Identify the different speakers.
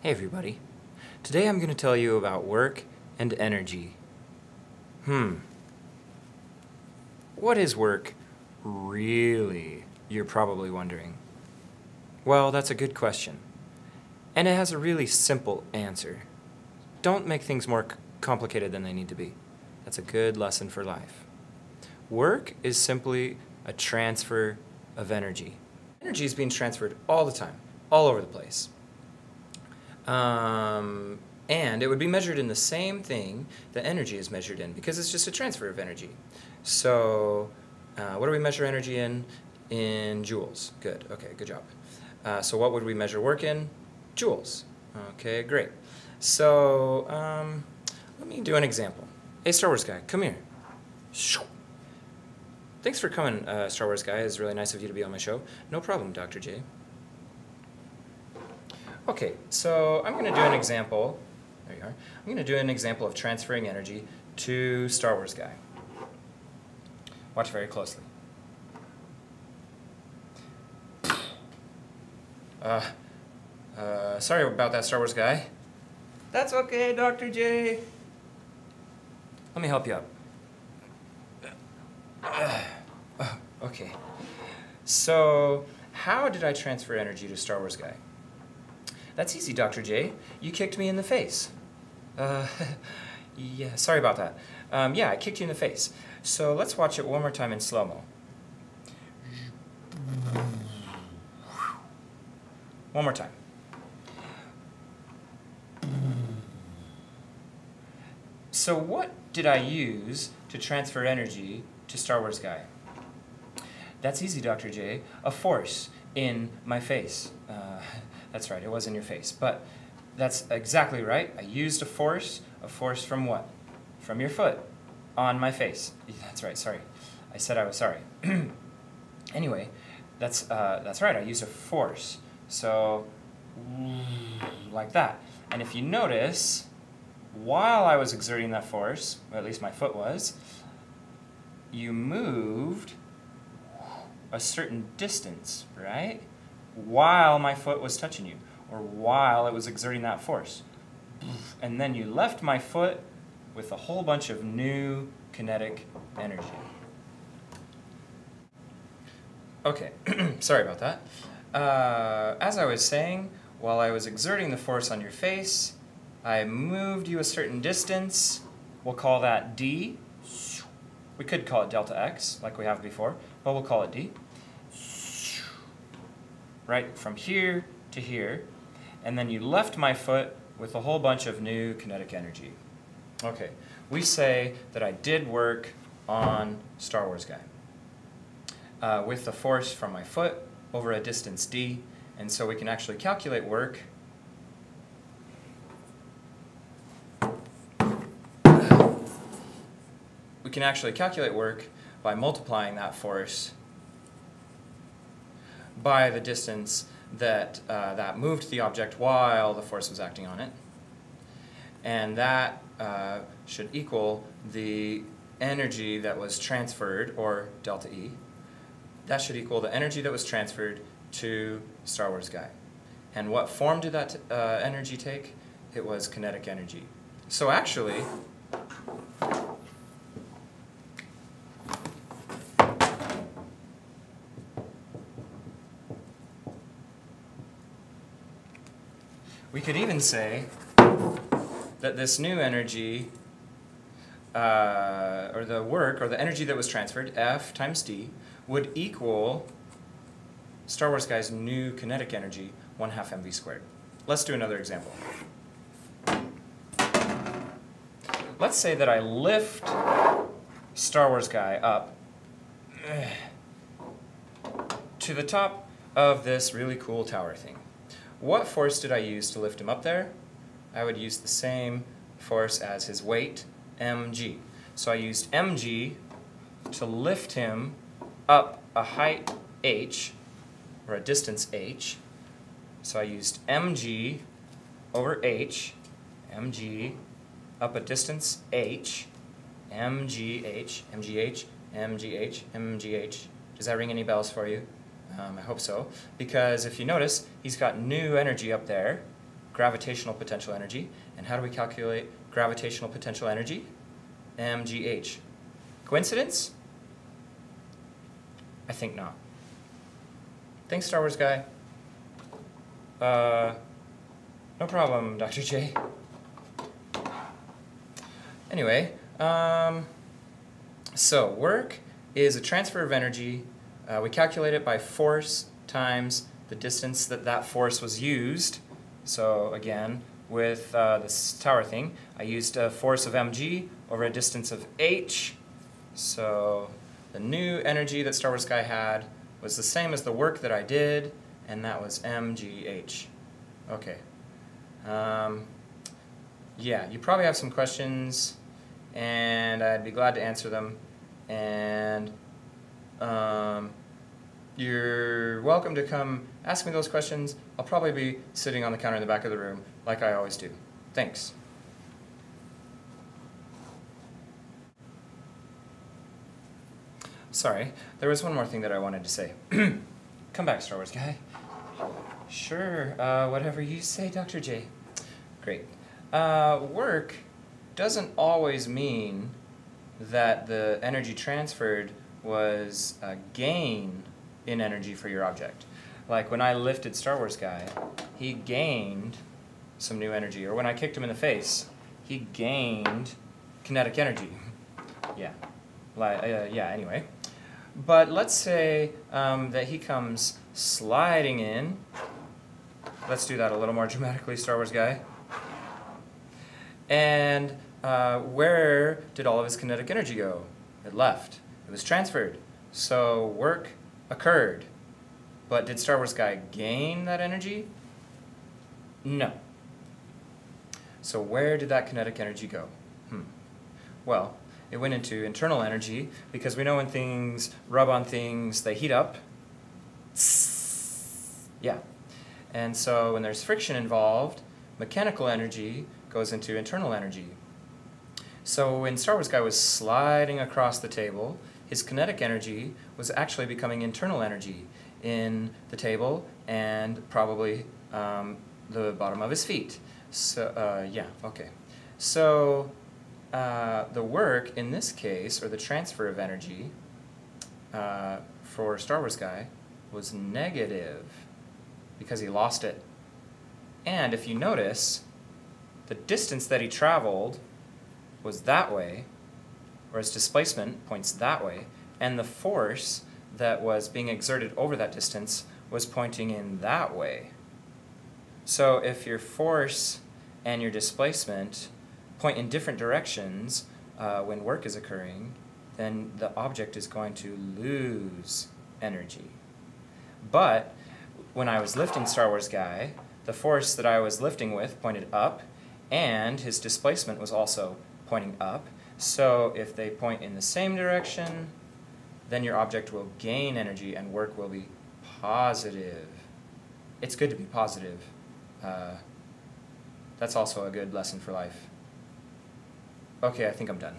Speaker 1: Hey everybody. Today I'm going to tell you about work and energy. What is work really? You're probably wondering. Well, that's a good question. And it has a really simple answer. Don't make things more complicated than they need to be. That's a good lesson for life. Work is simply a transfer of energy. Energy is being transferred all the time, all over the place. And it would be measured in the same thing that energy is measured in, because it's just a transfer of energy. So what do we measure energy in? In joules. Good. Okay, good job. So what would we measure work in? Joules. Okay, great. So let me do an example. Hey, Star Wars guy, come here. Thanks for coming, Star Wars guy. It's really nice of you to be on my show. No problem, Dr. J. Okay, so I'm going to do an example. There you are. I'm going to do an example of transferring energy to Star Wars guy. Watch very closely. Sorry about that, Star Wars guy. That's okay, Dr. J. Let me help you out. Okay. So, how did I transfer energy to Star Wars guy? That's easy, Dr. J. You kicked me in the face. Yeah, sorry about that. Yeah, I kicked you in the face. So let's watch it one more time in slow-mo. One more time. So what did I use to transfer energy to Star Wars guy? That's easy, Dr. J. A force in my face. That's right, it was in your face. But that's exactly right. I used a force from what? From your foot on my face. That's right, sorry. I said I was sorry. Anyway, that's right, I used a force. So, like that. And if you notice, while I was exerting that force, or at least my foot was, you moved a certain distance, right? While my foot was touching you, or while it was exerting that force. And then you left my foot with a whole bunch of new kinetic energy. Okay, sorry about that. As I was saying, while I was exerting the force on your face, I moved you a certain distance. We'll call that d. We could call it delta x, like we have before, but we'll call it d. Right, from here to here, and then you left my foot with a whole bunch of new kinetic energy. Okay, we say that I did work on Star Wars guy with the force from my foot over a distance d, and so we can actually calculate work by multiplying that force by the distance that that moved the object while the force was acting on it. And that should equal the energy that was transferred, or delta E. That should equal the energy that was transferred to Star Wars guy. And what form did that energy take? It was kinetic energy. So actually, we could even say that this new energy, or the work, or the energy that was transferred, F times D, would equal Star Wars guy's new kinetic energy, 1/2 mv squared. Let's do another example. Let's say that I lift Star Wars guy up to the top of this really cool tower thing. What force did I use to lift him up there? I would use the same force as his weight, mg. So I used mg to lift him up a height h, or a distance h. So I used mg over h, mg up a distance h, mgh, mgh, mgh, mgh. Does that ring any bells for you? I hope so, because if you notice, he's got new energy up there, gravitational potential energy. And how do we calculate gravitational potential energy? mgh. Coincidence? I think not. Thanks, Star Wars guy. No problem, Dr. J. Anyway, so work is a transfer of energy. We calculate it by force times the distance that that force was used. So again, with this tower thing, I used a force of mg over a distance of h. So the new energy that Star Wars Guy had was the same as the work that I did, and that was mgh. Okay. Yeah, you probably have some questions, and I'd be glad to answer them. And you're welcome to come ask me those questions. I'll probably be sitting on the counter in the back of the room, like I always do. Thanks. Sorry, there was one more thing that I wanted to say. Come back, Star Wars guy. Sure, whatever you say, Dr. J. Great. Work doesn't always mean that the energy transferred was a gain in energy for your object. Like when I lifted Star Wars Guy, he gained some new energy. Or when I kicked him in the face, he gained kinetic energy. Yeah. Yeah, anyway. But let's say that he comes sliding in. Let's do that a little more dramatically, Star Wars Guy. And where did all of his kinetic energy go? It left. It was transferred. So work occurred. But did Star Wars Guy gain that energy? No. So where did that kinetic energy go? Well, it went into internal energy, because we know when things rub on things, they heat up. Yeah. And so when there's friction involved, mechanical energy goes into internal energy. So when Star Wars Guy was sliding across the table, his kinetic energy was actually becoming internal energy in the table and probably the bottom of his feet. So, yeah, okay. So the work in this case, or the transfer of energy for Star Wars Guy, was negative because he lost it. And if you notice, the distance that he traveled was that way, or his displacement points that way, and the force that was being exerted over that distance was pointing in that way. So if your force and your displacement point in different directions when work is occurring, then the object is going to lose energy. But when I was lifting Star Wars Guy, the force that I was lifting with pointed up, and his displacement was also pointing up. So if they point in the same direction, then your object will gain energy and work will be positive. It's good to be positive. That's also a good lesson for life. Okay, I think I'm done.